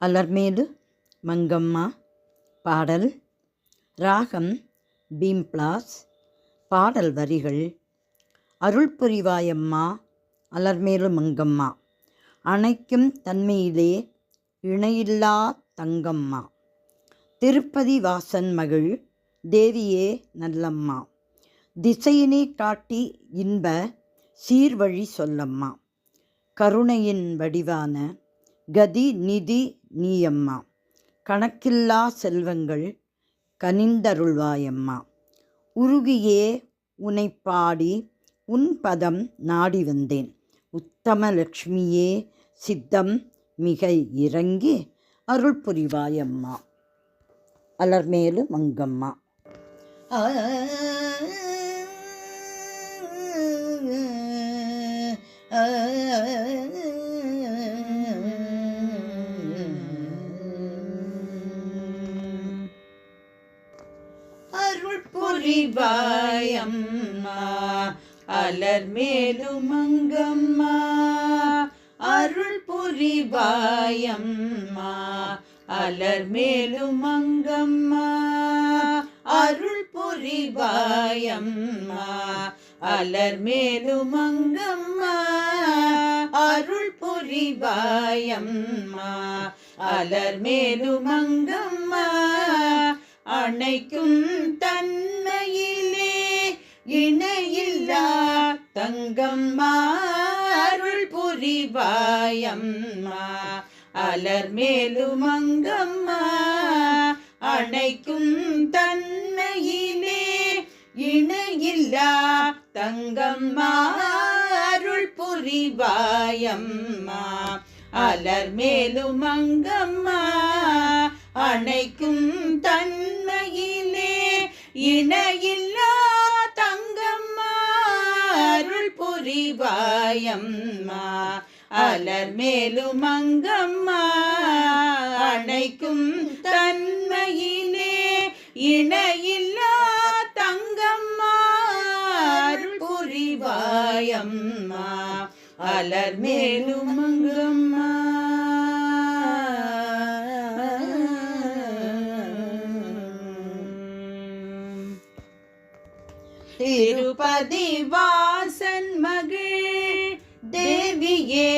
அலர்மேலு மங்கம்மா. பாடல் ராகம் பீம்ப்ளாஸ். பாடல் வரிகள்: அருள் புரிவாயம்மா அலர்மேலு மங்கம்மா, அணைக்கும் தன்மையிலே இணையில்லா தங்கம்மா, திருப்பதி வாசன் மகிழ் தேவியே நல்லம்மா, திசையினை காட்டி இன்ப சீர்வழி சொல்லம்மா, கருணையின் வடிவான கதி நிதி நீயம்மா, கணக்கில்லா செல்வங்கள் கனிந்தருள்வாயம்மா, உருகியே உனை பாடி உன் பதம் நாடி வந்தேன், உத்தமலக்ஷ்மியே சித்தம் மிக இறங்கி அருள் புரிவாயம்மா. அலர்மேலு மங்கம்மா. அருள் புரிவாயம்மா அலர்மேலு மங்கம்மா, அருள் புரிவாயம்மா அலர்மேலு மங்கம்மா, அருள் புரிவாயம்மா அலர்மேலு மங்கம்மா, அருள் புரிவாயம்மா அலர்மேலு மங்கம்மா, அணைக்கும் தன்மையிலே இணையில்லா தங்கம்மா, அருள் புரிவாயம்மா அலர்மேலு மங்கம்மா, அணைக்கும் தன்மையிலே இணையில்லா தங்கம்மா, அருள் புரிவாயம்மா அலர்மேலு மங்கம்மா, அணைக்கும் தன்மையிலே இணையில்லா தங்கம்மா, அருள் புரிவாயம்மா அலர்மேலு மங்கம்மா, அணைக்கும் தன்மையிலே இணையில்லா தங்கம்மா, அருள் புரிவாயம்மா அலர்மேலு மங்கம்மா. திருப்பதி வாசன் மகிழ் தேவியே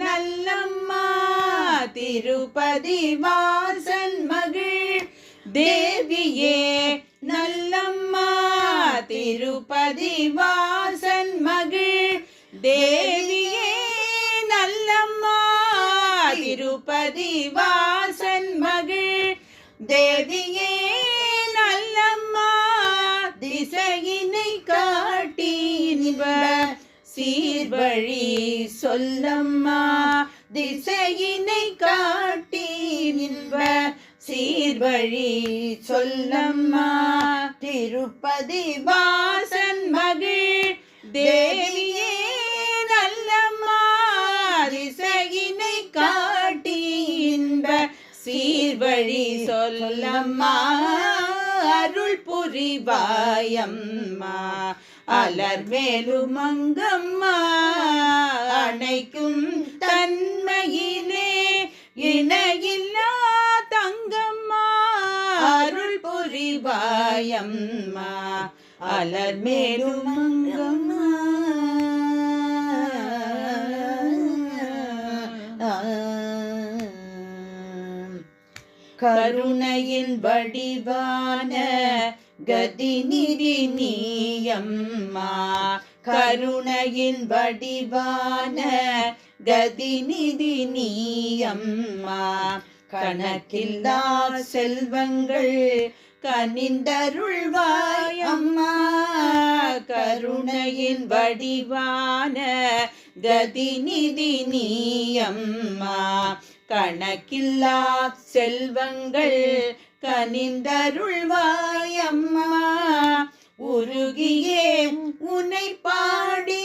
நல்லம்மா, திருப்பதி வாசன் மகிழ் தேவியே நல்லம்மா, திருப்பதி வாசன் மகிழ் தேவியே நல்லம்மா, திருப்பதி வாசன் மகிழ் தேவியே நல்லம்மா, திசையினை காட்டி இன்ப சீர்வழி சொல்லம்மா, திசையினை காட்டி இன்ப சீர்வழி சொல்லம்மா, திருப்பதி வாசன் மகிழ் தேவியே நல்லம்மா, திசையினை காட்டி இன்ப சீர்வழி சொல்லம்மா, அருள் புரிவாயம்மா அலர்மேலு மங்கம்மா, அணைக்கும் தன்மையிலே இணையில்லா தங்கம்மா, அருள் புரிவாயம்மா அலர்மேலு மங்கம்மா. கருணையின் வடிவான கதிநிதி நீயம்மா, கருணையின் வடிவான கதிநிதி நீயம்மா, கணக்கில்லா செல்வங்கள் கனிந்தருள்வாய் அம்மா, கருணையின் வடிவான கதிநிதி நீயம்மா, கணக்கில்லா செல்வங்கள் கனிந்தருள்வாய் அம்மா, உருகியே உனை பாடி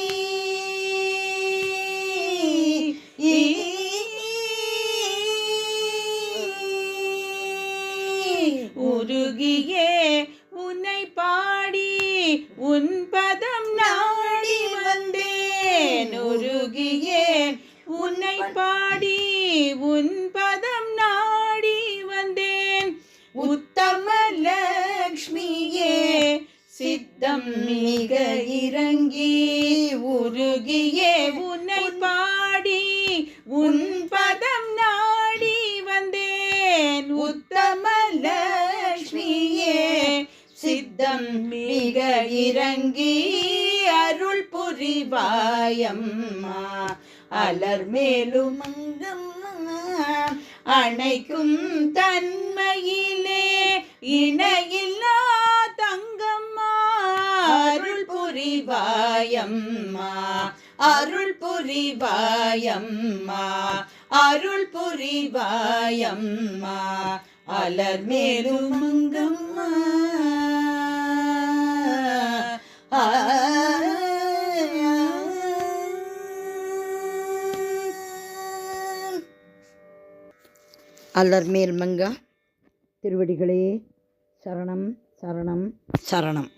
உருகியே உன்னை பாடி உன் பதம் நாடி வந்தேன், உருகியே உன்னை பாடி உன் பதம் உத்தம லக்ஷ்மியே சித்தம் மிக இறங்கி உருகியே உன்னை பாடி உன் பதம் நாடி வந்தேன். உத்தம லக்ஷ்மியே சித்தம் மிக இறங்கி அருள் புரிவாயம்மா. அலர் மேலும் அணைக்கும் தன்மையிலே இணையில்லா தங்கம்மா. அருள் புரிவாயம்மா, அருள் புரிவாயம்மா, அருள் புரிவாயம்மா. அலர் மேலும் மங்கம்மா. அலர்மேல் மங்கா திருவடிகளே சரணம் சரணம் சரணம்.